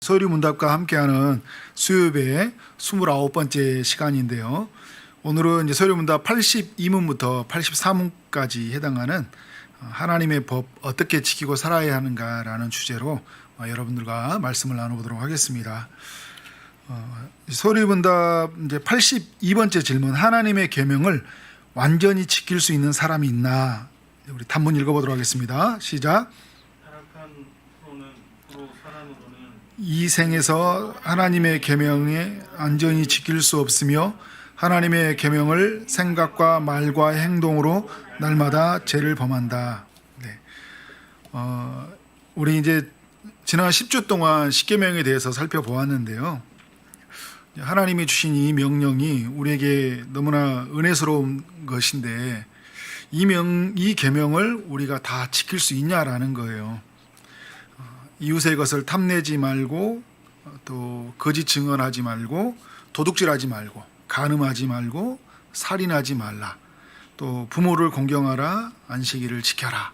서류문답과 함께하는 수요예배의 29번째 시간인데요. 오늘은 이제 서류문답 82문부터 83문까지 해당하는 하나님의 법 어떻게 지키고 살아야 하는가라는 주제로 여러분들과 말씀을 나눠보도록 하겠습니다. 서류문답 이제 82번째 질문, 하나님의 계명을 완전히 지킬 수 있는 사람이 있나? 우리 단문 읽어보도록 하겠습니다. 시작. 이 생에서 하나님의 계명에 완전히 지킬 수 없으며 하나님의 계명을 생각과 말과 행동으로 날마다 죄를 범한다. 네. 우리 이제 지난 10주 동안 십계명에 대해서 살펴보았는데요. 하나님이 주신 이 명령이 우리에게 너무나 은혜스러운 것인데 이 계명을 우리가 다 지킬 수 있냐라는 거예요. 이웃의 것을 탐내지 말고, 또 거짓 증언하지 말고, 도둑질하지 말고, 간음하지 말고, 살인하지 말라, 또 부모를 공경하라, 안식일을 지켜라,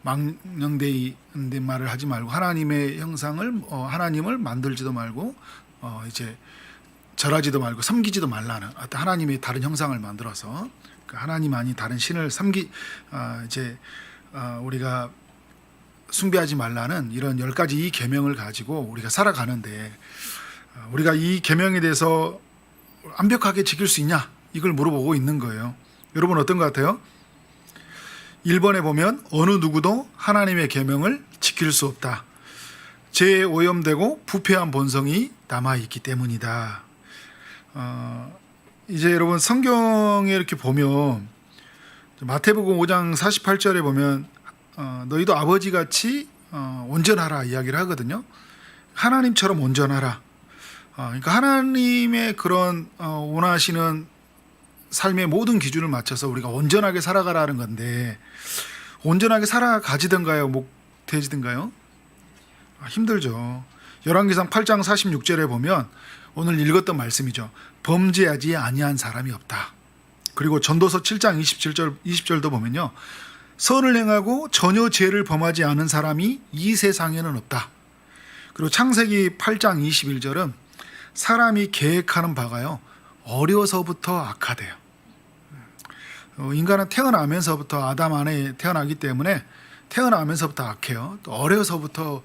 망령되이 말을 하지 말고, 하나님의 형상을 하나님을 만들지도 말고, 이제 절하지도 말고 섬기지도 말라는 어떤 하나님의 다른 형상을 만들어서 하나님 아닌 다른 신을 우리가 숭배하지 말라는 이런 10가지 이 계명을 가지고 우리가 살아가는데, 우리가 이 계명에 대해서 완벽하게 지킬 수 있냐, 이걸 물어보고 있는 거예요. 여러분 어떤 것 같아요? 1번에 보면 어느 누구도 하나님의 계명을 지킬 수 없다. 죄에 오염되고 부패한 본성이 남아있기 때문이다. 이제 여러분 성경에 이렇게 보면 마태복음 5장 48절에 보면 너희도 아버지같이 온전하라 이야기를 하거든요. 하나님처럼 온전하라. 그러니까 하나님의 그런 원하시는 삶의 모든 기준을 맞춰서 우리가 온전하게 살아가라는 건데, 온전하게 살아가지든가요, 못되지든가요? 힘들죠. 열왕기상 8장 46절에 보면 오늘 읽었던 말씀이죠. 범죄하지 아니한 사람이 없다. 그리고 전도서 7장 20절도 보면요, 선을 행하고 전혀 죄를 범하지 않은 사람이 이 세상에는 없다. 그리고 창세기 8장 21절은 사람이 계획하는 바가요, 어려서부터 악하대요. 인간은 태어나면서부터 아담 안에 태어나기 때문에 태어나면서부터 악해요. 또 어려서부터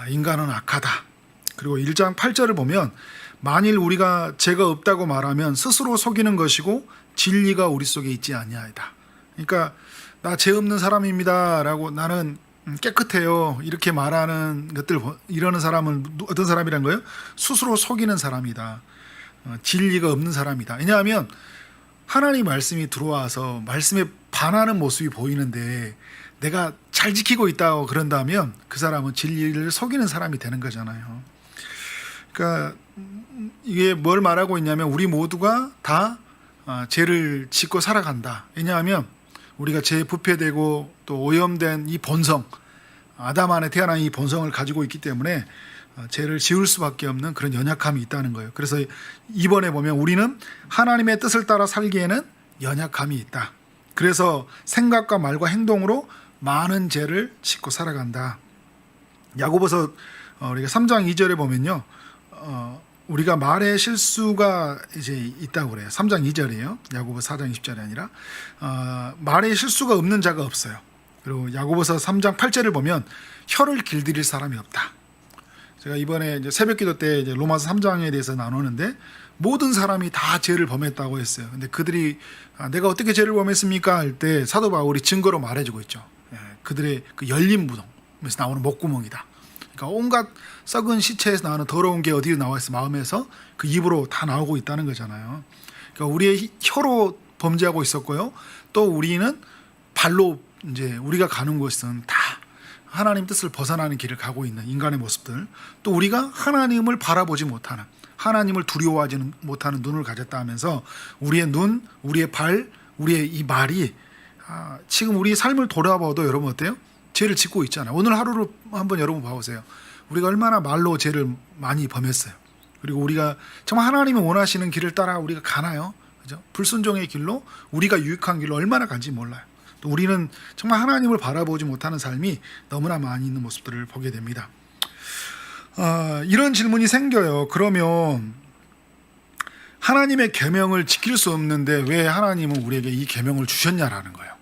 인간은 악하다. 그리고 1장 8절을 보면 만일 우리가 죄가 없다고 말하면 스스로 속이는 것이고 진리가 우리 속에 있지 아니하이다. 그러니까 나 죄 없는 사람입니다 라고, 나는 깨끗해요 이렇게 말하는 것들, 이러는 사람은 어떤 사람이란 거예요? 스스로 속이는 사람이다. 진리가 없는 사람이다. 왜냐하면 하나님 말씀이 들어와서 말씀에 반하는 모습이 보이는데 내가 잘 지키고 있다고 그런다면 그 사람은 진리를 속이는 사람이 되는 거잖아요. 그러니까 이게 뭘 말하고 있냐면 우리 모두가 다 죄를 짓고 살아간다. 왜냐하면 우리가 죄에 부패되고 또 오염된 이 본성, 아담 안에 태어난 이 본성을 가지고 있기 때문에 죄를 지을 수밖에 없는 그런 연약함이 있다는 거예요. 그래서 이번에 보면 우리는 하나님의 뜻을 따라 살기에는 연약함이 있다. 그래서 생각과 말과 행동으로 많은 죄를 짓고 살아간다. 야고보서 우리가 3장 2절에 보면요, 우리가 말에 실수가 이제 있다고 그래요. 3장 2절이에요. 야고보서 4장 20절이 아니라 말에 실수가 없는 자가 없어요. 그리고 야고보서 3장 8절을 보면 혀를 길들일 사람이 없다. 제가 이번에 이제 새벽기도 때 이제 로마서 3장에 대해서 나누는데 모든 사람이 다 죄를 범했다고 했어요. 근데 그들이 내가 어떻게 죄를 범했습니까? 할 때 사도 바울이 증거로 말해주고 있죠. 그들의 그 열린 무덤에서 나오는 목구멍이다. 그러니까 온갖 썩은 시체에서 나오는 더러운 게 어디로 나와 있어? 마음에서 그 입으로 다 나오고 있다는 거잖아요. 그러니까 우리의 혀로 범죄하고 있었고요. 또 우리는 발로 이제 우리가 가는 곳은 다 하나님 뜻을 벗어나는 길을 가고 있는 인간의 모습들, 또 우리가 하나님을 바라보지 못하는, 하나님을 두려워하지 못하는 눈을 가졌다 하면서 우리의 눈, 우리의 발, 우리의 이 말이 지금 우리 삶을 돌아봐도 여러분 어때요? 죄를 짓고 있잖아요. 오늘 하루를 한번 여러분 봐보세요. 우리가 얼마나 말로 죄를 많이 범했어요. 그리고 우리가 정말 하나님이 원하시는 길을 따라 우리가 가나요? 그죠? 불순종의 길로, 우리가 유익한 길로 얼마나 간지 몰라요. 또 우리는 정말 하나님을 바라보지 못하는 삶이 너무나 많이 있는 모습들을 보게 됩니다. 이런 질문이 생겨요. 그러면 하나님의 계명을 지킬 수 없는데 왜 하나님은 우리에게 이 계명을 주셨냐라는 거예요.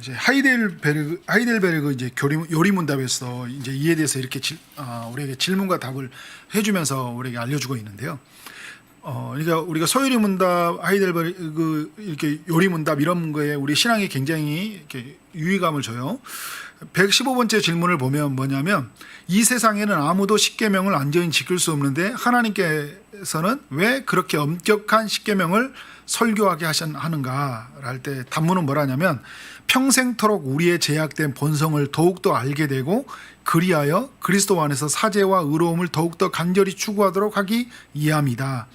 이제 하이델베르그 이제 요리문답에서 이제 이에 대해서 이렇게 우리에게 질문과 답을 해주면서 우리에게 알려주고 있는데요. 그러니까 우리가 소요리문답, 하이델베르그 이렇게 요리문답 이런 거에 우리 신앙이 굉장히 이렇게 유의감을 줘요. 115번째 질문을 보면 뭐냐면 이 세상에는 아무도 십계명을 완전히 지킬 수 없는데 하나님께서는 왜 그렇게 엄격한 십계명을 설교하게 하는가 할 때 답문은 뭐라냐면 평생토록 우리의 제약된 본성을 더욱더 알게 되고 그리하여 그리스도 안에서 사죄와 의로움을 더욱더 간절히 추구하도록 하기 위함이다.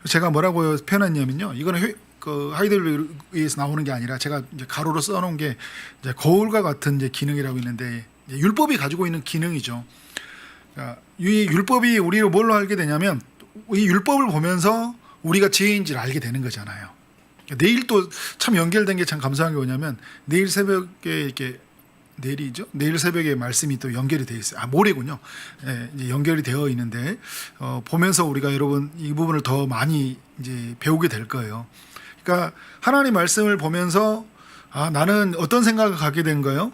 제가 뭐라고 표현했냐면요. 이거는 그 하이델베르그에서 나오는 게 아니라 제가 이제 가로로 써놓은 게 이제 거울과 같은 이제 기능이라고 있는데 율법이 가지고 있는 기능이죠. 그러니까 이 율법이 우리를 뭘로 알게 되냐면 이 율법을 보면서 우리가 죄인지를 알게 되는 거잖아요. 내일 또 참 연결된 게 참 감사한 게 뭐냐면 내일 새벽에 이렇게 내일 새벽에 말씀이 또 연결이 되어 있어요. 모레군요. 이제 연결이 되어 있는데 보면서 우리가 여러분 이 부분을 더 많이 이제 배우게 될 거예요. 그러니까 하나님 말씀을 보면서 나는 어떤 생각을 갖게 된 거예요?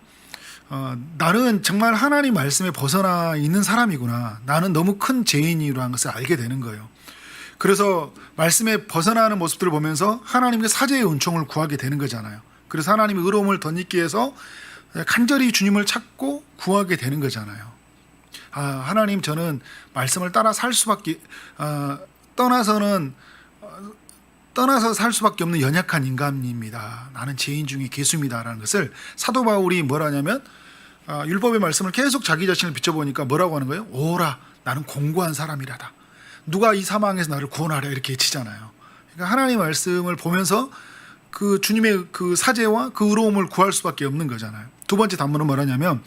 나는 정말 하나님 말씀에 벗어나 있는 사람이구나. 나는 너무 큰 죄인이라는 것을 알게 되는 거예요. 그래서 말씀에 벗어나는 모습들을 보면서 하나님께 사죄의 은총을 구하게 되는 거잖아요. 그래서 하나님의 의로움을 덧입기 위해서 간절히 주님을 찾고 구하게 되는 거잖아요. 하나님 저는 말씀을 따라 살 수밖에 떠나서 살 수밖에 없는 연약한 인간입니다. 나는 죄인 중에 괴수입니다라는 것을 사도 바울이 뭐라냐면 율법의 말씀을 계속 자기 자신을 비춰보니까 뭐라고 하는 거예요? 오라 나는 공고한 사람이라다. 누가 이 사망에서 나를 구원하랴 이렇게 외치잖아요. 그러니까 하나님의 말씀을 보면서 그 주님의 그 사죄와 그 의로움을 구할 수밖에 없는 거잖아요. 두 번째 단문은 뭐라냐면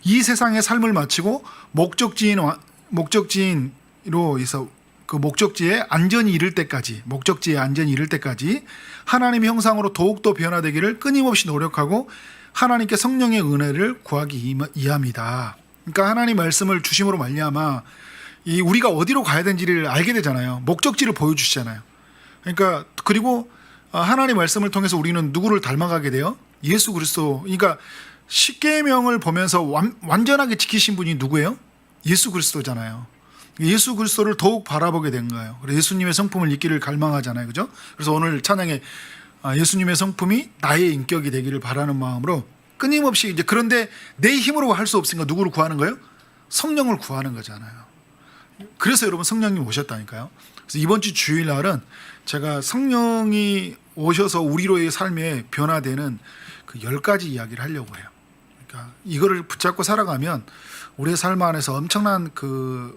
이 세상의 삶을 마치고 목적지로 해서 그 목적지에 안전히 이를 때까지 하나님의 형상으로 더욱더 변화되기를 끊임없이 노력하고 하나님께 성령의 은혜를 구하기 위함이다. 그러니까 하나님 말씀을 주심으로 말미암아 우리가 어디로 가야 되는지를 알게 되잖아요. 목적지를 보여주시잖아요. 그러니까 그리고 하나님 말씀을 통해서 우리는 누구를 닮아가게 돼요? 예수 그리스도. 그러니까 십계명을 보면서 완전하게 지키신 분이 누구예요? 예수 그리스도잖아요. 예수 그리스도를 더욱 바라보게 된 거예요. 그래서 예수님의 성품을 잊기를 갈망하잖아요. 그죠? 그래서 오늘 찬양에 예수님의 성품이 나의 인격이 되기를 바라는 마음으로 끊임없이 이제 그런데 내 힘으로 할 수 없으니까 누구를 구하는 거예요? 성령을 구하는 거잖아요. 그래서 여러분 성령님 오셨다니까요. 그래서 이번 주 주일날은 제가 성령이 오셔서 우리로의 삶에 변화되는 그 10가지 이야기를 하려고 해요. 그러니까 이거를 붙잡고 살아가면 우리의 삶 안에서 엄청난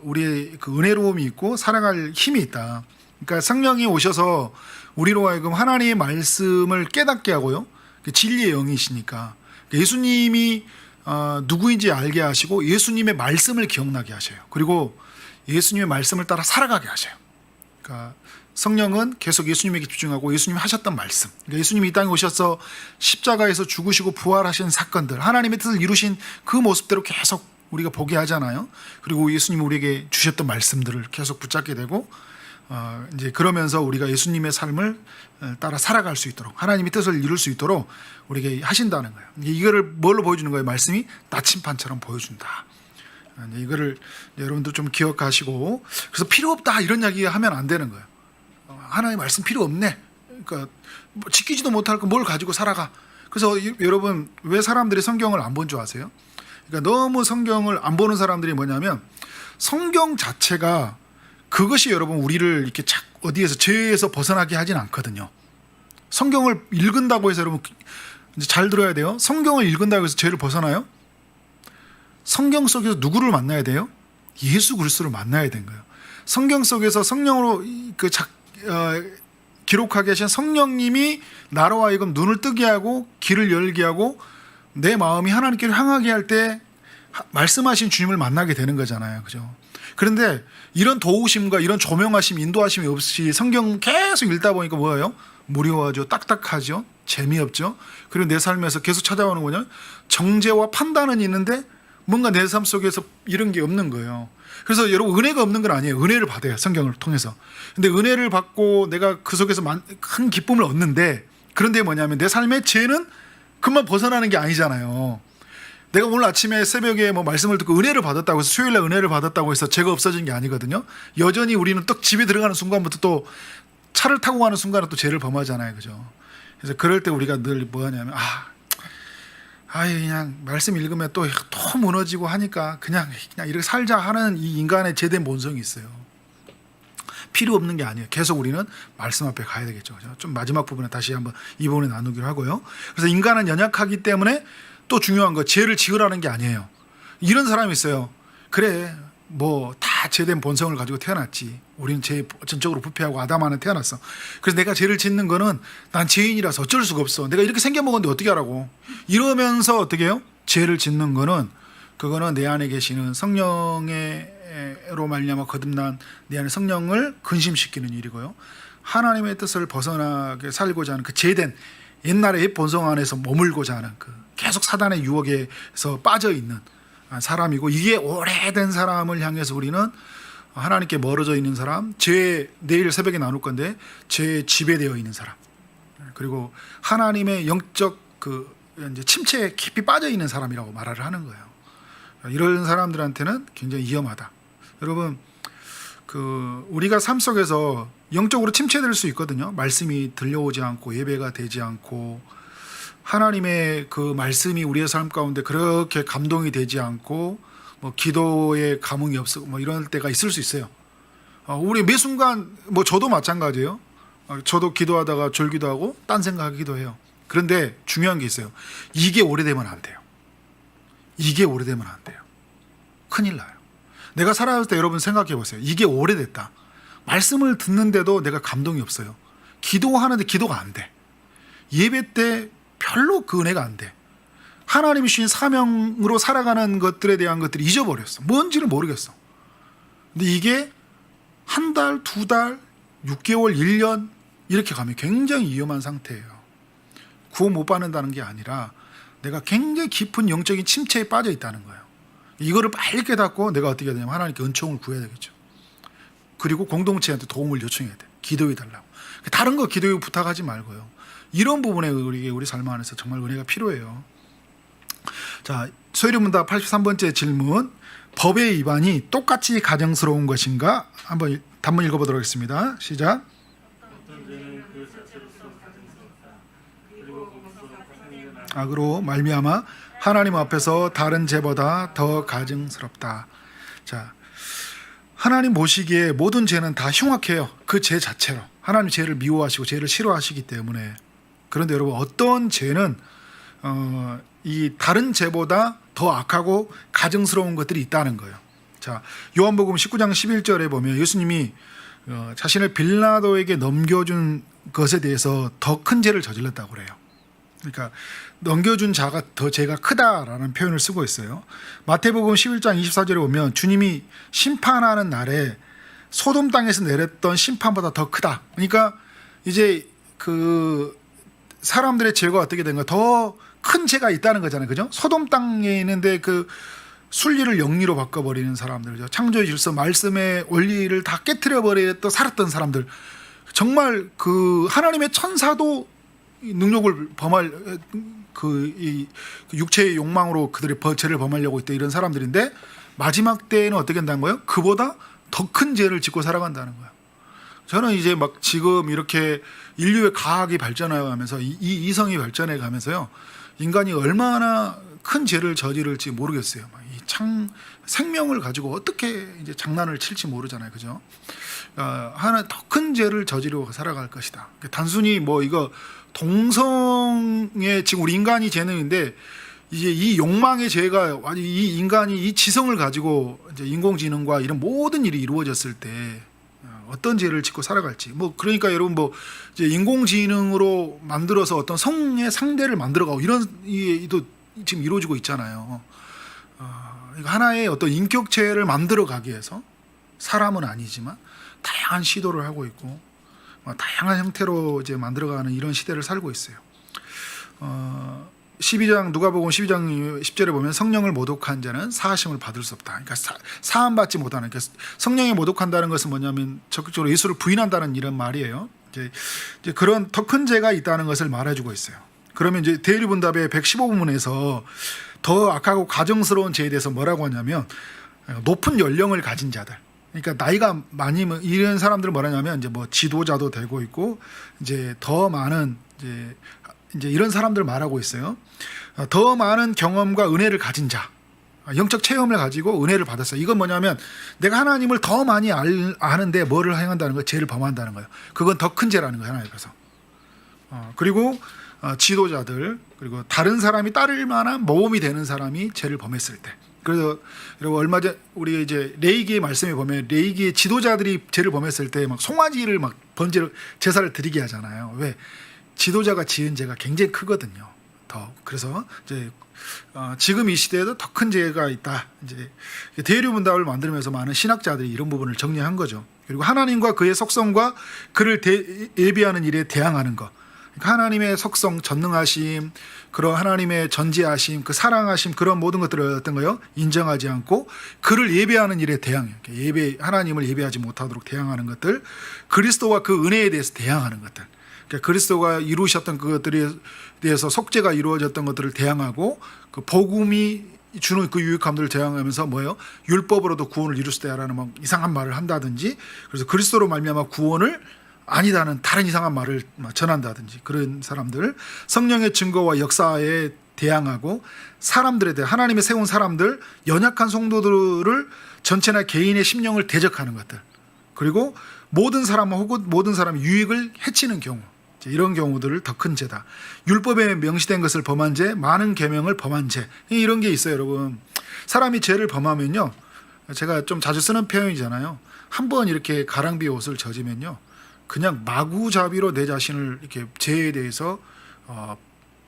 우리의 그 은혜로움이 있고 살아갈 힘이 있다. 그러니까 성령이 오셔서 우리로 하여금 하나님의 말씀을 깨닫게 하고요. 진리의 영이시니까 예수님이 누구인지 알게 하시고 예수님의 말씀을 기억나게 하셔요. 그리고 예수님의 말씀을 따라 살아가게 하셔요. 그러니까 성령은 계속 예수님에게 집중하고 예수님이 하셨던 말씀, 그러니까 예수님이 이 땅에 오셔서 십자가에서 죽으시고 부활하신 사건들, 하나님의 뜻을 이루신 그 모습대로 계속 우리가 보게 하잖아요. 그리고 예수님이 우리에게 주셨던 말씀들을 계속 붙잡게 되고 이제 그러면서 우리가 예수님의 삶을 따라 살아갈 수 있도록 하나님의 뜻을 이룰 수 있도록 우리에게 하신다는 거예요. 이거를 뭘로 보여주는 거예요? 말씀이 나침판처럼 보여준다. 이거를 여러분들 좀 기억하시고, 그래서 필요 없다 이런 이야기 하면 안 되는 거예요. 하나님 말씀 필요 없네. 그러니까 지키지도 못할 거 뭘 가지고 살아가. 그래서 여러분 왜 사람들이 성경을 안 본 줄 아세요? 그러니까 너무 성경을 안 보는 사람들이 뭐냐면 성경 자체가 그것이 여러분 우리를 이렇게 어디에서 죄에서 벗어나게 하진 않거든요. 성경을 읽는다고 해서 여러분 이제 잘 들어야 돼요. 성경을 읽는다고 해서 죄를 벗어나요? 성경 속에서 누구를 만나야 돼요? 예수 그리스도를 만나야 되는 거예요. 성경 속에서 성령으로 기록하게 하신 성령님이 나로 하여금 눈을 뜨게 하고 길을 열게 하고 내 마음이 하나님께로 향하게 할 때 말씀하신 주님을 만나게 되는 거잖아요. 그죠? 그런데 이런 도우심과 이런 조명하심, 인도하심이 없이 성경 계속 읽다 보니까 뭐예요? 무료하죠. 딱딱하죠. 재미없죠. 그리고 내 삶에서 계속 찾아오는 거냐? 정죄와 판단은 있는데 뭔가 내 삶 속에서 이런 게 없는 거예요. 그래서 여러분 은혜가 없는 건 아니에요. 은혜를 받아요. 성경을 통해서. 근데 은혜를 받고 내가 그 속에서 큰 기쁨을 얻는데, 그런데 뭐냐면 내 삶의 죄는 그만 벗어나는 게 아니잖아요. 내가 오늘 아침에 새벽에 뭐 말씀을 듣고 은혜를 받았다고 해서 수요일날 은혜를 받았다고 해서 죄가 없어진 게 아니거든요. 여전히 우리는 또 집에 들어가는 순간부터 또 차를 타고 가는 순간에 또 죄를 범하잖아요. 그죠? 그래서 그럴 때 우리가 늘 뭐 하냐면 그냥 말씀 읽으면 또 무너지고 하니까 그냥 이렇게 살자 하는 이 인간의 죄된 본성이 있어요. 필요 없는 게 아니에요. 계속 우리는 말씀 앞에 가야 되겠죠. 그죠? 좀 마지막 부분에 다시 한번 이 부분에 나누기로 하고요. 그래서 인간은 연약하기 때문에 또 중요한 거, 죄를 지으라는 게 아니에요. 이런 사람이 있어요. 그래, 뭐 다 죄된 본성을 가지고 태어났지. 우리는 죄 전적으로 부패하고 아담 안에 태어났어. 그래서 내가 죄를 짓는 거는 난 죄인이라서 어쩔 수가 없어. 내가 이렇게 생겨먹었는데 어떻게 하라고. 이러면서 어떻게 해요? 죄를 짓는 거는, 그거는 내 안에 계시는 성령으로 말미암아 거듭난 내 안에 성령을 근심시키는 일이고요. 하나님의 뜻을 벗어나게 살고자 하는 그 죄된 옛날의 옛 본성 안에서 머물고자 하는 그 계속 사단의 유혹에서 빠져 있는 사람이고, 이게 오래된 사람을 향해서 우리는 하나님께 멀어져 있는 사람, 내일 새벽에 나눌 건데 죄에 지배되어 있는 사람, 그리고 하나님의 영적 이제 침체에 깊이 빠져 있는 사람이라고 말을 하는 거예요. 이런 사람들한테는 굉장히 위험하다. 여러분, 우리가 삶 속에서 영적으로 침체될 수 있거든요. 말씀이 들려오지 않고 예배가 되지 않고 하나님의 그 말씀이 우리의 삶 가운데 그렇게 감동이 되지 않고 뭐 기도에 감흥이 없고 뭐 이런 때가 있을 수 있어요. 우리 매 순간 뭐 저도 마찬가지예요. 저도 기도하다가 졸기도 하고 딴 생각하기도 해요. 그런데 중요한 게 있어요. 이게 오래되면 안 돼요. 이게 오래되면 안 돼요. 큰일 나요. 내가 살아갈 때 여러분 생각해 보세요. 이게 오래됐다. 말씀을 듣는데도 내가 감동이 없어요. 기도하는데 기도가 안 돼. 예배 때 별로 그 은혜가 안 돼. 하나님이 주신 사명으로 살아가는 것들에 대한 것들이 잊어버렸어. 뭔지를 모르겠어. 근데 이게 한 달, 두 달, 6개월, 1년 이렇게 가면 굉장히 위험한 상태예요. 구원 못 받는다는 게 아니라 내가 굉장히 깊은 영적인 침체에 빠져 있다는 거예요. 이거를 빨리 깨닫고 내가 어떻게 해야 되냐면 하나님께 은총을 구해야 되겠죠. 그리고 공동체한테 도움을 요청해야 돼. 기도해 달라고. 다른 거 기도해 부탁하지 말고요. 이런 부분에 우리 삶 안에서 정말 은혜가 필요해요. 자, 소유문답 83번째 질문. 법의 위반이 똑같이 가정스러운 것인가? 한번 단문 읽어보도록 하겠습니다. 시작. 악으로 말미암아 하나님 앞에서 다른 죄보다 더 가증스럽다. 자, 하나님 보시기에 모든 죄는 다 흉악해요. 그 죄 자체로. 하나님 죄를 미워하시고 죄를 싫어하시기 때문에. 그런데 여러분, 어떤 죄는 이 다른 죄보다 더 악하고 가증스러운 것들이 있다는 거예요. 자, 요한복음 19장 11절에 보면 예수님이 자신을 빌라도에게 넘겨준 것에 대해서 더 큰 죄를 저질렀다고 그래요. 그러니까 넘겨준 자가 더 죄가 크다라는 표현을 쓰고 있어요. 마태복음 11장 24절에 보면 주님이 심판하는 날에 소돔 땅에서 내렸던 심판보다 더 크다. 그러니까 이제 사람들의 죄가 어떻게 된가, 더 큰 죄가 있다는 거잖아요. 그죠? 소돔 땅에 있는데 순리를 영리로 바꿔버리는 사람들, 창조의 질서, 말씀의 원리를 다 깨트려버리고 살았던 사람들, 정말 하나님의 천사도 능력을 범할 이 육체의 욕망으로 그들의 죄를 범하려고 했던 이런 사람들인데, 마지막 때에는 어떻게 한다는 거예요? 그보다 더 큰 죄를 짓고 살아간다는 거예요. 저는 이제 막 지금 이렇게 인류의 과학이 발전해가면서 이성이 발전해 가면서요, 인간이 얼마나 큰 죄를 저지를지 모르겠어요. 생명을 가지고 어떻게 이제 장난을 칠지 모르잖아요, 그죠? 하나 더 큰 죄를 저지르고 살아갈 것이다. 단순히 뭐 이거 동성의 지금 우리 인간이 죄는인데, 이제 이 욕망의 죄가 이 인간이 이 지성을 가지고 이제 인공지능과 이런 모든 일이 이루어졌을 때 어떤 죄를 짓고 살아갈지. 뭐 그러니까 여러분 뭐 이제 인공지능으로 만들어서 어떤 성의 상대를 만들어가고 이런 일도 지금 이루어지고 있잖아요. 하나의 어떤 인격체를 만들어가기 위해서 사람은 아니지만 다양한 시도를 하고 있고 다양한 형태로 이제 만들어가는 이런 시대를 살고 있어요. 12장 누가복음 12장 10절에 보면 성령을 모독한 자는 사하심을 받을 수 없다. 그러니까 사함 받지 못하는. 그러니까 성령에 모독한다는 것은 뭐냐면 적극적으로 예수를 부인한다는 이런 말이에요. 이제 그런 더 큰 죄가 있다는 것을 말해주고 있어요. 그러면 이제 대리분답의 115부문에서 더 악하고 가정스러운 죄에 대해서 뭐라고 하냐면 높은 연령을 가진 자들. 그러니까 나이가 많이 이런 사람들은 뭐라냐면 이제 뭐 지도자도 되고 있고 이제 더 많은 이제 이런 사람들 말하고 있어요. 더 많은 경험과 은혜를 가진 자, 영적 체험을 가지고 은혜를 받았어요. 이건 뭐냐면 내가 하나님을 더 많이 아는데 뭐를 행한다는 거예요? 죄를 범한다는 거예요. 그건 더 큰 죄라는 거예요. 하나님 앞에서. 그리고 지도자들, 그리고 다른 사람이 따를 만한 모범이 되는 사람이 죄를 범했을 때. 그래서 여러분 얼마 전 우리 이제 레위기의 말씀에 보면 레위기의 지도자들이 죄를 범했을 때 막 송아지를 막 번제를 제사를 드리게 하잖아요. 왜? 지도자가 지은 죄가 굉장히 크거든요. 더 그래서 이제 지금 이 시대에도 더 큰 죄가 있다. 이제 대류분답을 만들면서 많은 신학자들이 이런 부분을 정리한 거죠. 그리고 하나님과 그의 속성과 그를 예비하는 일에 대항하는 것. 그러니까 하나님의 속성, 전능하심, 그런 하나님의 전지하심, 그 사랑하심, 그런 모든 것들을 어떤 거요? 인정하지 않고 그를 예배하는 일에 대항해요. 하나님을 예배하지 못하도록 대항하는 것들, 그리스도와 그 은혜에 대해서 대항하는 것들. 그러니까 그리스도가 이루셨던 그것들에 대해서 속죄가 이루어졌던 것들을 대항하고 그 복음이 주는 그 유익함들을 대항하면서 뭐예요? 율법으로도 구원을 이룰 수 있다라는 막 이상한 말을 한다든지, 그래서 그리스도로 말미암아 구원을 아니다는 다른 이상한 말을 전한다든지, 그런 사람들, 성령의 증거와 역사에 대항하고 사람들에 대해 하나님의 세운 사람들, 연약한 성도들을 전체나 개인의 심령을 대적하는 것들, 그리고 모든 사람 혹은 모든 사람의 유익을 해치는 경우, 이런 경우들을 더 큰 죄다. 율법에 명시된 것을 범한 죄, 많은 계명을 범한 죄, 이런 게 있어요. 여러분, 사람이 죄를 범하면요, 제가 좀 자주 쓰는 표현이잖아요. 한번 이렇게 가랑비 옷을 젖으면요, 그냥 마구잡이로 내 자신을 이렇게 죄에 대해서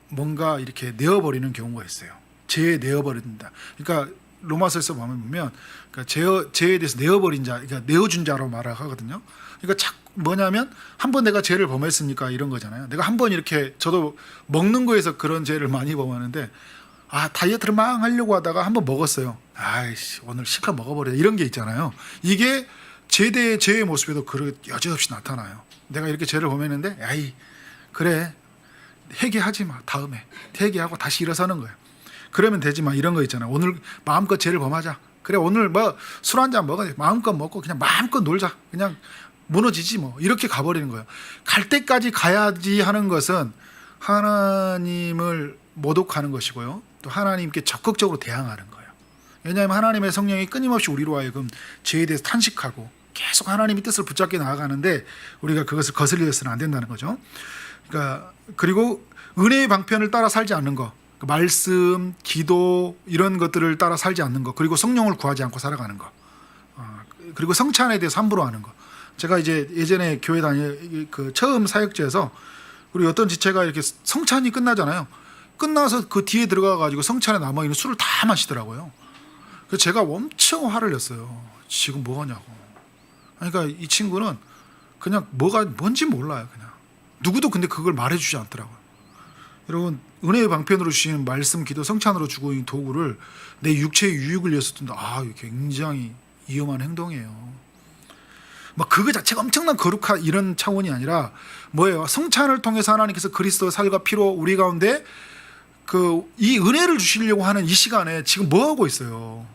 뭔가 이렇게 내어버리는 경우가 있어요. 죄에 내어버린다. 그러니까 로마서에서 보면 그러니까 죄에 대해서 내어버린 자, 그러니까 내어준 자로 말하거든요. 그러니까 뭐냐면 한번 내가 죄를 범했으니까 이런 거잖아요. 내가 한번 이렇게, 저도 먹는 거에서 그런 죄를 많이 범하는데, 다이어트를 막 하려고 하다가 한번 먹었어요. 아이씨, 오늘 실컷 먹어버려, 이런 게 있잖아요. 이게 죄의 모습에도 여지없이 나타나요. 내가 이렇게 죄를 범했는데, 아이 그래, 회개하지 마. 다음에 회개하고 다시 일어서는 거예요. 그러면 되지 마. 이런 거 있잖아. 오늘 마음껏 죄를 범하자. 그래, 오늘 뭐 술 한잔 먹어. 마음껏 먹고 그냥 마음껏 놀자. 그냥 무너지지 뭐. 이렇게 가버리는 거예요. 갈 때까지 가야지 하는 것은 하나님을 모독하는 것이고요. 또 하나님께 적극적으로 대항하는 거예요. 왜냐하면 하나님의 성령이 끊임없이 우리로 하여금 죄에 대해서 탄식하고 계속 하나님의 뜻을 붙잡게 나아가는데 우리가 그것을 거슬려서는 안 된다는 거죠. 그러니까 그리고 은혜의 방편을 따라 살지 않는 거, 말씀, 기도 이런 것들을 따라 살지 않는 거, 그리고 성령을 구하지 않고 살아가는 거, 그리고 성찬에 대해서 함부로 하는 거. 제가 이제 예전에 교회 그 처음 사역지에서 우리 어떤 지체가 이렇게 성찬이 끝나잖아요. 끝나서 그 뒤에 들어가 가지고 성찬에 남아 있는 술을 다 마시더라고요. 그래서 제가 엄청 화를 냈어요. 지금 뭐 하냐고. 그러니까 이 친구는 그냥 뭔지 몰라요. 그냥 누구도 근데 그걸 말해주지 않더라고요. 여러분, 은혜의 방편으로 주시는 말씀, 기도, 성찬으로 주고 있는 도구를 내 육체의 유익을 위해서 둔다. 굉장히 위험한 행동이에요. 막 그거 자체가 엄청난 거룩한 이런 차원이 아니라 뭐예요? 성찬을 통해서 하나님께서 그리스도의 살과 피로 우리 가운데 이 은혜를 주시려고 하는 이 시간에 지금 뭐 하고 있어요?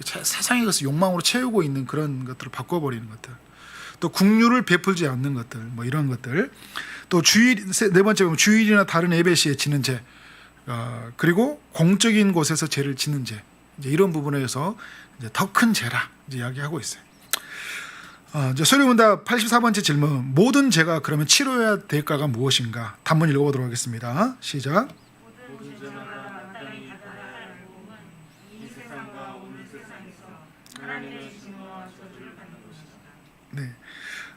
세상에 것을 욕망으로 채우고 있는 그런 것들을 바꿔버리는 것들, 또 국류를 베풀지 않는 것들, 뭐 이런 것들, 또 네 번째 보면 주일이나 다른 예배 시에 지는 죄, 그리고 공적인 곳에서 죄를 짓는 죄, 이제 이런 부분에서 더 큰 죄라 이제 이야기하고 있어요. 이제 소리문답 84번째 질문, 모든 죄가 그러면 치료해야 될까가 무엇인가? 단문 읽어보도록 하겠습니다. 시작. 네,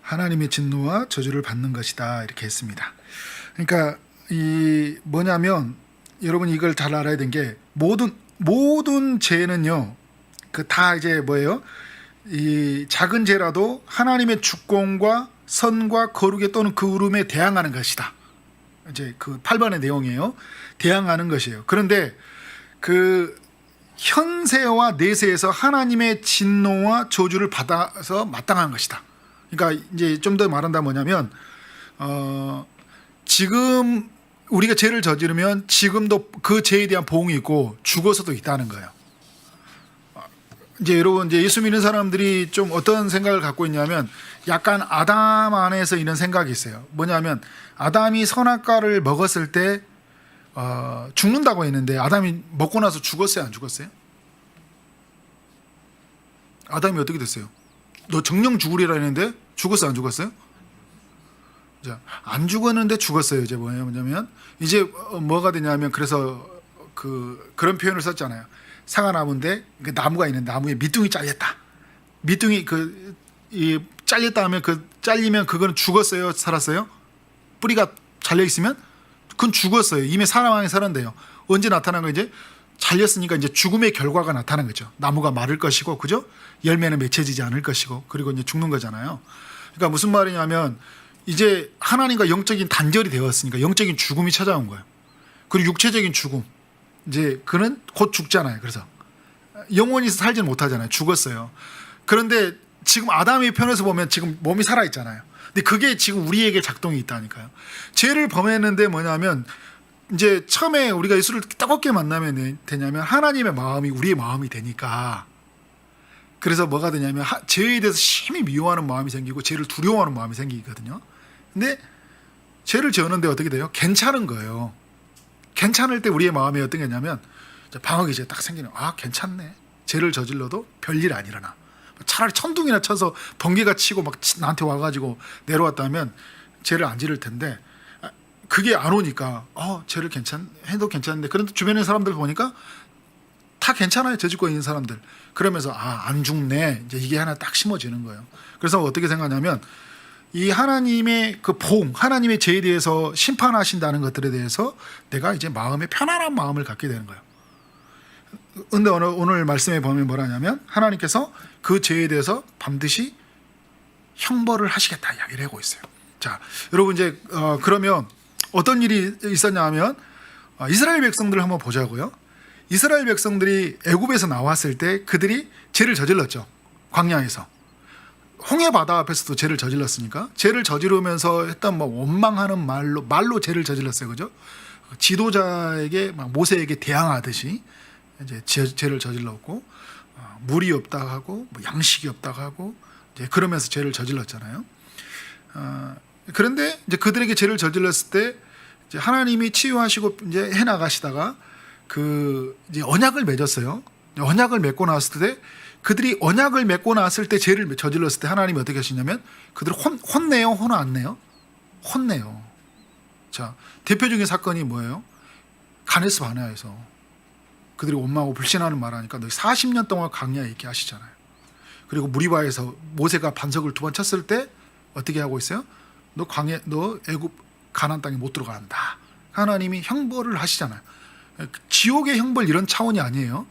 하나님의 진노와 저주를 받는 것이다, 이렇게 했습니다. 그러니까 이 뭐냐면 여러분 이걸 잘 알아야 되는 게 모든 죄는요, 다 이제 뭐예요? 이 작은 죄라도 하나님의 주권과 선과 거룩에 또는 그 울음에 대항하는 것이다. 이제 그 8번의 내용이에요. 대항하는 것이에요. 그런데 그 현세와 내세에서 하나님의 진노와 저주를 받아서 마땅한 것이다. 그러니까 이제 좀 더 말한다면 뭐냐면 지금 우리가 죄를 저지르면 지금도 그 죄에 대한 보응이 있고 죽어서도 있다는 거예요. 이제 여러분 이제 예수 믿는 사람들이 좀 어떤 생각을 갖고 있냐면 약간 아담 안에서 이런 생각이 있어요. 뭐냐면 아담이 선악과를 먹었을 때 죽는다고 했는데 아담이 먹고 나서 죽었어요, 안 죽었어요? 아담이 어떻게 됐어요? 너 정령 죽으리라 했는데 죽었어, 안 죽었어요? 자, 안 죽었는데 죽었어요. 이제 뭐냐면 이제 뭐가 되냐면 그래서 그런 표현을 썼잖아요. 사과나무인데 그 나무가 있는 나무에 밑둥이 잘렸다. 밑둥이 이 잘렸다 하면 잘리면 그거는 죽었어요, 살았어요? 뿌리가 잘려 있으면 그건 죽었어요. 이미 사람이 살았는데요. 언제 나타난 거 이제 잘렸으니까 이제 죽음의 결과가 나타난 거죠. 나무가 마를 것이고, 그죠? 열매는 맺혀지지 않을 것이고, 그리고 이제 죽는 거잖아요. 그러니까 무슨 말이냐면 이제 하나님과 영적인 단절이 되었으니까 영적인 죽음이 찾아온 거예요. 그리고 육체적인 죽음, 이제 그는 곧 죽잖아요. 그래서 영원히 살지는 못하잖아요. 죽었어요. 그런데 지금 아담의 편에서 보면 지금 몸이 살아 있잖아요. 근데 그게 지금 우리에게 작동이 있다니까요. 죄를 범했는데 뭐냐면 이제 처음에 우리가 예수를 뜨겁게 만나면 되냐면 하나님의 마음이 우리의 마음이 되니까, 그래서 뭐가 되냐면 죄에 대해서 심히 미워하는 마음이 생기고 죄를 두려워하는 마음이 생기거든요. 근데 죄를 지었는데 어떻게 돼요? 괜찮은 거예요. 괜찮을 때 우리의 마음이 어떤 게 있냐면 방어기 이제 딱 생기는, 괜찮네. 죄를 저질러도 별일 안 일어나. 차라리 천둥이나 쳐서 번개가 치고 막 나한테 와가지고 내려왔다면 죄를 안 지를 텐데 그게 안 오니까 죄를 해도 괜찮은데, 그런데 주변의 사람들 보니까 다 괜찮아요. 죄 짓고 있는 사람들. 그러면서 안 죽네. 이제 이게 하나 딱 심어지는 거예요. 그래서 어떻게 생각하냐면 이 하나님의 그 보응, 하나님의 죄에 대해서 심판하신다는 것들에 대해서 내가 이제 마음에 편안한 마음을 갖게 되는 거예요. 근데 오늘 말씀에 보면 뭐라냐면 하나님께서 그 죄에 대해서 반드시 형벌을 하시겠다 이야기를 하고 있어요. 자, 여러분 이제 그러면 어떤 일이 있었냐 하면 이스라엘 백성들을 한번 보자고요. 이스라엘 백성들이 애굽에서 나왔을 때 그들이 죄를 저질렀죠. 광야에서. 홍해 바다 앞에서도 죄를 저질렀으니까 죄를 저지르면서 했던 원망하는 말로 죄를 저질렀어요. 그죠? 지도자에게 모세에게 대항하듯이 이제 죄를 저질렀고, 물이 없다 하고 양식이 없다 하고 이제 그러면서 죄를 저질렀잖아요. 그런데 이제 그들에게 죄를 저질렀을 때 이제 하나님이 치유하시고 이제 해 나가시다가 이제 언약을 맺었어요. 언약을 맺고 나왔을 때 그들이 언약을 맺고 나왔을 때 죄를 저질렀을 때 하나님이 어떻게 하시냐면 그들을 혼내요, 혼 안 내요? 혼내요. 자, 대표적인 사건이 뭐예요? 가네스 바네아에서 그들이 원망하고 불신하는 말하니까 너희 40년 동안 광야에 있게 하시잖아요. 그리고 무리바에서 모세가 반석을 2번 쳤을 때 어떻게 하고 있어요? 너 애굽 가나안 땅에 못 들어간다. 하나님이 형벌을 하시잖아요. 지옥의 형벌 이런 차원이 아니에요.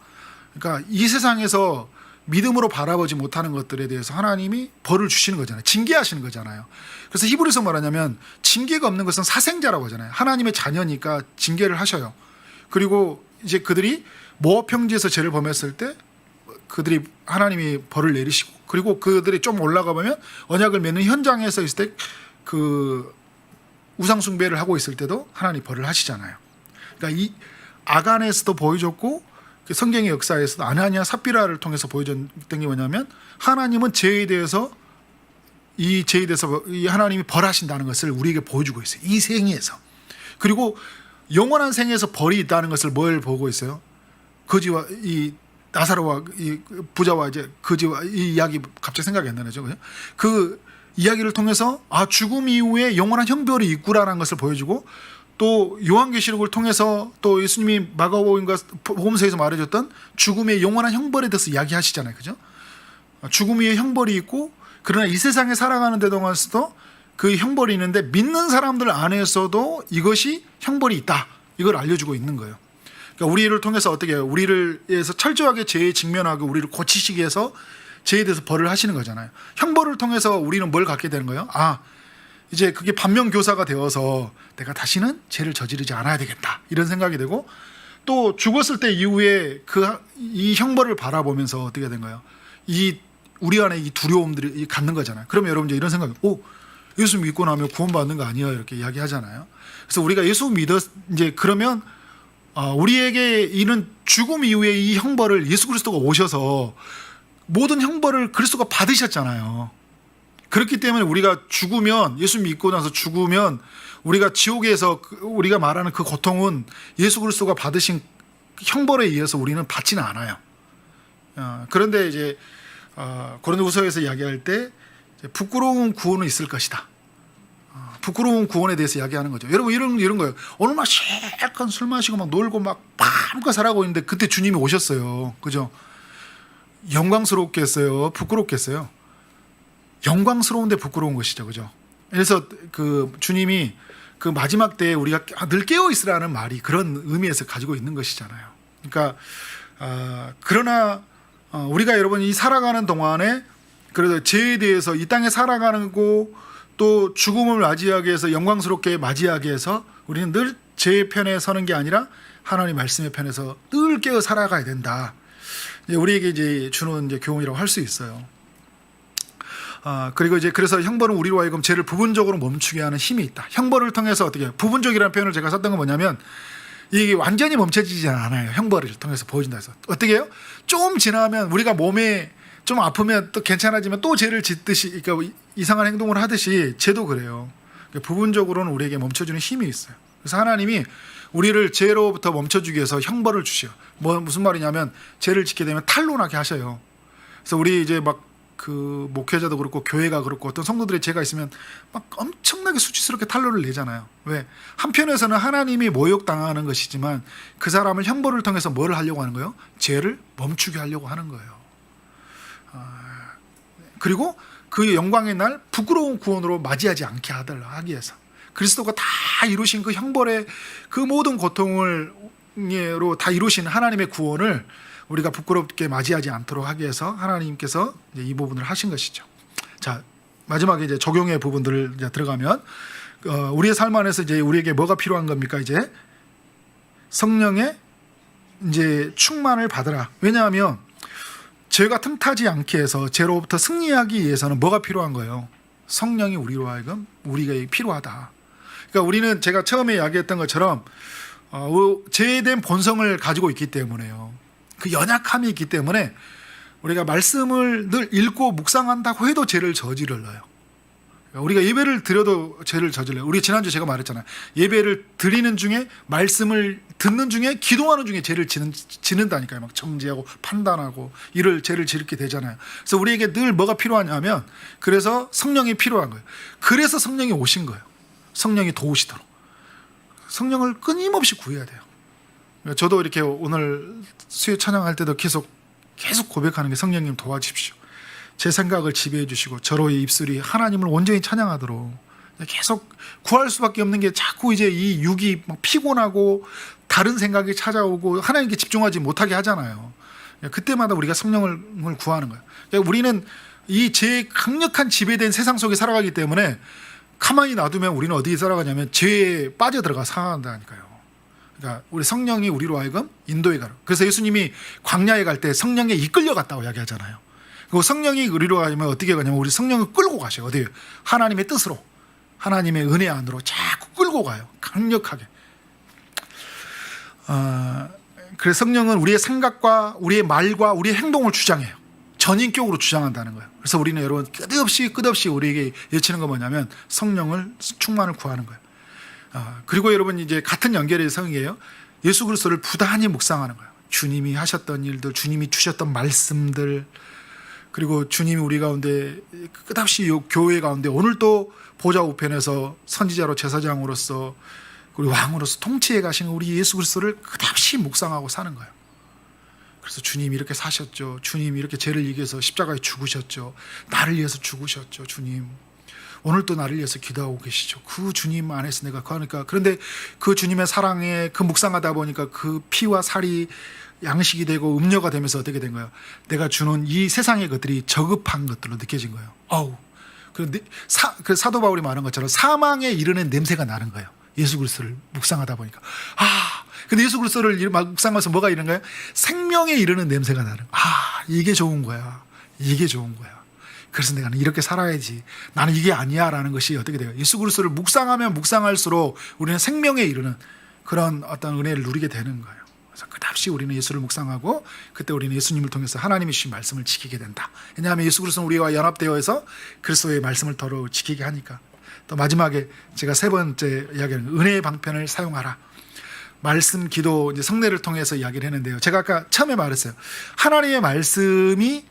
그러니까 이 세상에서 믿음으로 바라보지 못하는 것들에 대해서 하나님이 벌을 주시는 거잖아요. 징계하시는 거잖아요. 그래서 히브리서 말하냐면 징계가 없는 것은 사생자라고 하잖아요. 하나님의 자녀니까 징계를 하셔요. 그리고 이제 그들이 모압 평지에서 죄를 범했을 때 그들이 하나님이 벌을 내리시고, 그리고 그들이 좀 올라가 보면 언약을 맺는 현장에서 있을 때 그 우상 숭배를 하고 있을 때도 하나님 벌을 하시잖아요. 그러니까 이 아간에서도 보여줬고 성경의 역사에서도 아나니아 삽비라를 통해서 보여줬던 게 뭐냐면 하나님은 죄에 대해서 이 하나님이 벌하신다는 것을 우리에게 보여주고 있어요. 이 생에서. 그리고 영원한 생에서 벌이 있다는 것을 뭘 보고 있어요? 거지와 이 나사로와 이 부자와 이제 거지와 이 이야기 갑자기 생각이 안 나죠. 그 이야기를 통해서 죽음 이후에 영원한 형벌이 있구라는 것을 보여주고, 또 요한계시록을 통해서 또 예수님이 마가복음과 복음서에서 말해줬던 죽음의 영원한 형벌에 대해서 이야기하시잖아요. 그죠? 죽음 위에 형벌이 있고, 그러나 이 세상에 살아가는 데 동안에서도 그 형벌이 있는데 믿는 사람들 안에서도 이것이 형벌이 있다. 이걸 알려주고 있는 거예요. 그러니까 우리를 통해서 어떻게 해요? 우리를 위해서 철저하게 죄에 직면하고 우리를 고치시기 위해서 죄에 대해서 벌을 하시는 거잖아요. 형벌을 통해서 우리는 뭘 갖게 되는 거예요? 이제 그게 반면교사가 되어서 내가 다시는 죄를 저지르지 않아야 되겠다 이런 생각이 되고, 또 죽었을 때 이후에 이 형벌을 바라보면서 어떻게 된 거예요? 이 우리 안에 이 두려움들이 갖는 거잖아요. 그러면 여러분 이제 이런 생각이, 예수 믿고 나면 구원받는 거 아니야 이렇게 이야기하잖아요. 그래서 우리가 예수 믿었 이제 그러면 우리에게 이는 죽음 이후에 이 형벌을 예수 그리스도가 오셔서 모든 형벌을 그리스도가 받으셨잖아요. 그렇기 때문에 우리가 죽으면, 예수 믿고 나서 죽으면 우리가 지옥에서 우리가 말하는 그 고통은 예수 그리스도가 받으신 형벌에 의해서 우리는 받지는 않아요. 그런데 이제 고린도후서에서 이야기할 때 부끄러운 구원은 있을 것이다. 부끄러운 구원에 대해서 이야기하는 거죠. 여러분 이런 거예요. 오늘 막 실컷 술 마시고 막 놀고 막 마음껏 살아가고 있는데 그때 주님이 오셨어요. 그죠? 영광스럽겠어요? 부끄럽겠어요? 영광스러운데 부끄러운 것이죠. 그죠? 그래서 그 주님이 그 마지막 때에 우리가 늘 깨어 있으라는 말이 그런 의미에서 가지고 있는 것이잖아요. 그러니까 그러나 우리가 여러분 이 살아가는 동안에 그래도 죄에 대해서 이 땅에 살아가는 거 또 죽음을 맞이하기 위해서 영광스럽게 맞이하기 위해서 우리는 늘 죄의 편에 서는 게 아니라 하나님 말씀의 편에서 늘 깨어 살아가야 된다. 우리에게 이제 주는 이제 교훈이라고 할 수 있어요. 그리고 이제 그래서 형벌은 우리로 하여금 죄를 부분적으로 멈추게 하는 힘이 있다. 형벌을 통해서 어떻게 해요? 부분적이라는 표현을 제가 썼던 건 뭐냐면 이게 완전히 멈춰지지 않아요. 형벌을 통해서 보여준다 해서 어떻게 해요? 좀 지나면 우리가 몸에 좀 아프면 또 괜찮아지면 또 죄를 짓듯이, 그러니까 이상한 행동을 하듯이 죄도 그래요. 그러니까 부분적으로는 우리에게 멈춰주는 힘이 있어요. 그래서 하나님이 우리를 죄로부터 멈춰주기 위해서 형벌을 주셔. 무슨 말이냐면 죄를 짓게 되면 탄론하게 하셔요. 그래서 우리 이제 막 그 목회자도 그렇고 교회가 그렇고 어떤 성도들의 죄가 있으면 막 엄청나게 수치스럽게 탄론을 내잖아요. 왜? 한편에서는 하나님이 모욕당하는 것이지만 그 사람을 형벌을 통해서 뭘 하려고 하는 거예요? 죄를 멈추게 하려고 하는 거예요. 그리고 그 영광의 날 부끄러운 구원으로 맞이하지 않게 하기 위해서 그리스도가 다 이루신 그 형벌의 그 모든 고통으로 다 이루신 하나님의 구원을 우리가 부끄럽게 맞이하지 않도록 하기 위해서 하나님께서 이제 이 부분을 하신 것이죠. 자, 마지막에 이제 적용의 부분들을 이제 들어가면 우리의 삶 안에서 이제 우리에게 뭐가 필요한 겁니까? 이제 성령의 이제 충만을 받으라. 왜냐하면 죄가 틈타지 않게 해서 죄로부터 승리하기 위해서는 뭐가 필요한 거예요? 성령이 우리로 하여금 우리가 필요하다. 그러니까 우리는 제가 처음에 이야기했던 것처럼 죄된 본성을 가지고 있기 때문에요. 그 연약함이 있기 때문에 우리가 말씀을 늘 읽고 묵상한다고 해도 죄를 저질러요. 우리가 예배를 드려도 죄를 저질러요. 우리 지난주에 제가 말했잖아요. 예배를 드리는 중에, 말씀을 듣는 중에, 기도하는 중에 죄를 짓는다니까요. 막 정죄하고 판단하고 죄를 짓게 되잖아요. 그래서 우리에게 늘 뭐가 필요하냐면, 그래서 성령이 필요한 거예요. 그래서 성령이 오신 거예요. 성령이 도우시도록. 성령을 끊임없이 구해야 돼요. 저도 이렇게 오늘 수요 찬양할 때도 계속 고백하는 게, 성령님 도와주십시오. 제 생각을 지배해 주시고 저로의 입술이 하나님을 온전히 찬양하도록. 계속 구할 수밖에 없는 게, 자꾸 이제 이 육이 막 피곤하고 다른 생각이 찾아오고 하나님께 집중하지 못하게 하잖아요. 그때마다 우리가 성령을 구하는 거예요. 그러니까 우리는 이 죄에 강력한 지배된 세상 속에 살아가기 때문에 가만히 놔두면 우리는 어디에 살아가냐면 죄에 빠져들어가 살아간다니까요. 그러니까 우리 성령이 우리로 하여금 인도해 가라. 그래서 예수님이 광야에 갈 때 성령에 이끌려 갔다고 이야기하잖아요. 그 성령이 우리로 가면 어떻게 가냐면 우리 성령을 끌고 가셔요. 어디에? 하나님의 뜻으로, 하나님의 은혜 안으로 자꾸 끌고 가요. 강력하게. 그래서 성령은 우리의 생각과 우리의 말과 우리의 행동을 주장해요. 전인격으로 주장한다는 거예요. 그래서 우리는 여러분 끝없이 우리에게 외치는 건 뭐냐면 성령을 충만을 구하는 거예요. 그리고 여러분 이제 같은 연결의 성이에요. 예수 그리스도를 부단히 묵상하는 거예요. 주님이 하셨던 일들, 주님이 주셨던 말씀들, 그리고 주님이 우리 가운데 끝없이 교회 가운데 오늘 또 보좌 우편에서 선지자로 제사장으로서 우리 왕으로서 통치해 가신 우리 예수 그리스도를 끝없이 묵상하고 사는 거예요. 그래서 주님이 이렇게 사셨죠. 주님이 이렇게 죄를 이겨서 십자가에 죽으셨죠. 나를 위해서 죽으셨죠. 주님. 오늘 또 나를 위해서 기도하고 계시죠. 그 주님 안에서 내가 그러니까, 그런데 그 주님의 사랑에 그 묵상하다 보니까 그 피와 살이 양식이 되고 음료가 되면서 어떻게 된 거예요? 내가 주는 이 세상의 것들이 저급한 것들로 느껴진 거예요. 그 사도 바울이 말한 것처럼 사망에 이르는 냄새가 나는 거예요. 예수 그리스도를 묵상하다 보니까. 근데 예수 그리스도를 묵상하면서 뭐가 이런 거예요? 생명에 이르는 냄새가 나는. 이게 좋은 거야. 이게 좋은 거야. 그래서 내가 이렇게 살아야지. 나는 이게 아니야라는 것이 어떻게 돼요? 예수 그리스도를 묵상하면 묵상할수록 우리는 생명에 이르는 그런 어떤 은혜를 누리게 되는 거예요. 그래서 끝없이 우리는 예수를 묵상하고 그때 우리는 예수님을 통해서 하나님이 주신 말씀을 지키게 된다. 왜냐하면 예수 그리스도는 우리와 연합되어서 그리스도의 말씀을 더러 지키게 하니까. 또 마지막에 제가 세 번째 이야기하는 은혜의 방편을 사용하라. 말씀, 기도, 이제 성례를 통해서 이야기를 했는데요. 제가 아까 처음에 말했어요. 하나님의 말씀이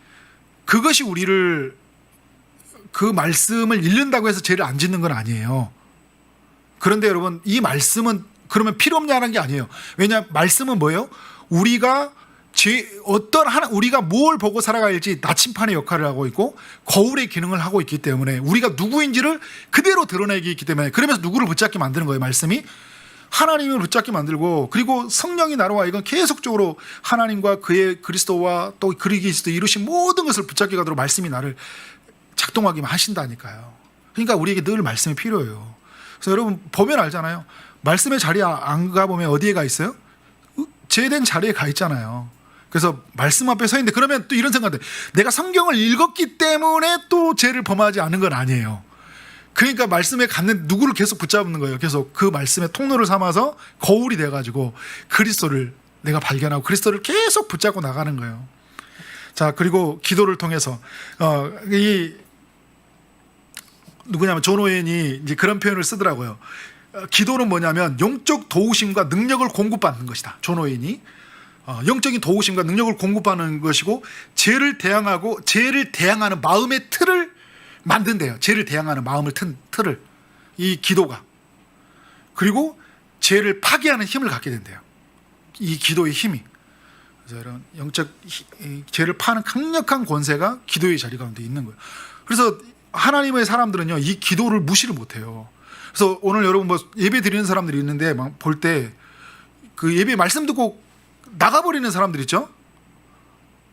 그것이 우리를 그 말씀을 읽는다고 해서 죄를 안 짓는 건 아니에요. 그런데 여러분 이 말씀은 그러면 필요 없냐는 게 아니에요. 왜냐하면 말씀은 뭐예요? 우리가 우리가 뭘 보고 살아갈지 나침판의 역할을 하고 있고 거울의 기능을 하고 있기 때문에 우리가 누구인지를 그대로 드러내기 있기 때문에 그러면서 누구를 붙잡게 만드는 거예요. 말씀이 하나님을 붙잡게 만들고 그리고 성령이 나로와 이건 계속적으로 하나님과 그의 그리스도와 또 그리스도 이루신 모든 것을 붙잡게 가도록 말씀이 나를 작동하게 하신다니까요. 그러니까 우리에게 늘 말씀이 필요해요. 그래서 여러분 보면 알잖아요. 말씀의 자리에 안 가보면 어디에 가 있어요? 제된 자리에 가 있잖아요. 그래서 말씀 앞에 서 있는데 그러면 또 이런 생각들, 내가 성경을 읽었기 때문에 또 죄를 범하지 않은 건 아니에요. 그러니까 말씀에 갖는 누구를 계속 붙잡는 거예요. 계속 그 말씀의 통로를 삼아서 거울이 돼가지고 그리스도를 내가 발견하고 그리스도를 계속 붙잡고 나가는 거예요. 자, 그리고 기도를 통해서 누구냐면 존 오웬이 이제 그런 표현을 쓰더라고요. 기도는 뭐냐면 영적 도우심과 능력을 공급받는 것이다. 존 오웬이 영적인 도우심과 능력을 공급받는 것이고 죄를 대항하는 마음의 틀을 만든대요. 죄를 대항하는 마음을 틀을 이 기도가 그리고 죄를 파괴하는 힘을 갖게 된대요. 이 기도의 힘이. 그래서 이런 영적 죄를 파는 강력한 권세가 기도의 자리 가운데 있는 거예요. 그래서 하나님의 사람들은요 이 기도를 무시를 못해요. 그래서 오늘 여러분 뭐 예배 드리는 사람들이 있는데 막 볼 때 그 예배 말씀 듣고 나가버리는 사람들 있죠?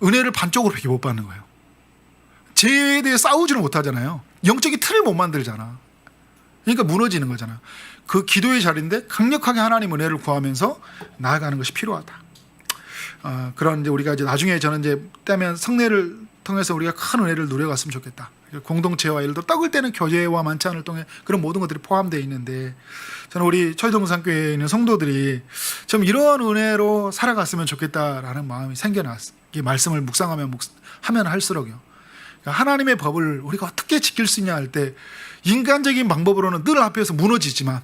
은혜를 반쪽으로밖에 못 받는 거예요. 죄에 대해 싸우지는 못하잖아요. 영적인 틀을 못 만들잖아. 그러니까 무너지는 거잖아. 그 기도의 자리인데 강력하게 하나님 은혜를 구하면서 나아가는 것이 필요하다. 그런 이제 우리가 이제 나중에 저는 이제 때면 성례를 통해서 우리가 큰 은혜를 누려갔으면 좋겠다. 공동체와 예를 들어 떡을 떼는 교제와 만찬을 통해 그런 모든 것들이 포함되어 있는데 저는 우리 철동산교회에 있는 성도들이 좀 이런 은혜로 살아갔으면 좋겠다라는 마음이 생겨났어요. 이 말씀을 묵상하면 하면 할수록요. 그러니까 하나님의 법을 우리가 어떻게 지킬 수 있냐 할 때 인간적인 방법으로는 늘 앞에서 무너지지만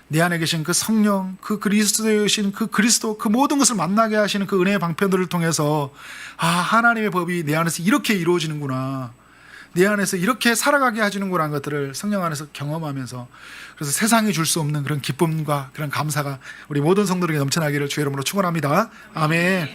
내 안에 계신 그 성령, 그 그리스도이신 그 그리스도, 그 모든 것을 만나게 하시는 그 은혜의 방편들을 통해서 하나님의 법이 내 안에서 이렇게 이루어지는구나, 내 안에서 이렇게 살아가게 해주는구나 하는 것들을 성령 안에서 경험하면서 그래서 세상이 줄 수 없는 그런 기쁨과 그런 감사가 우리 모든 성도들에게 넘쳐나기를 주의 이름으로 축원합니다. 아멘.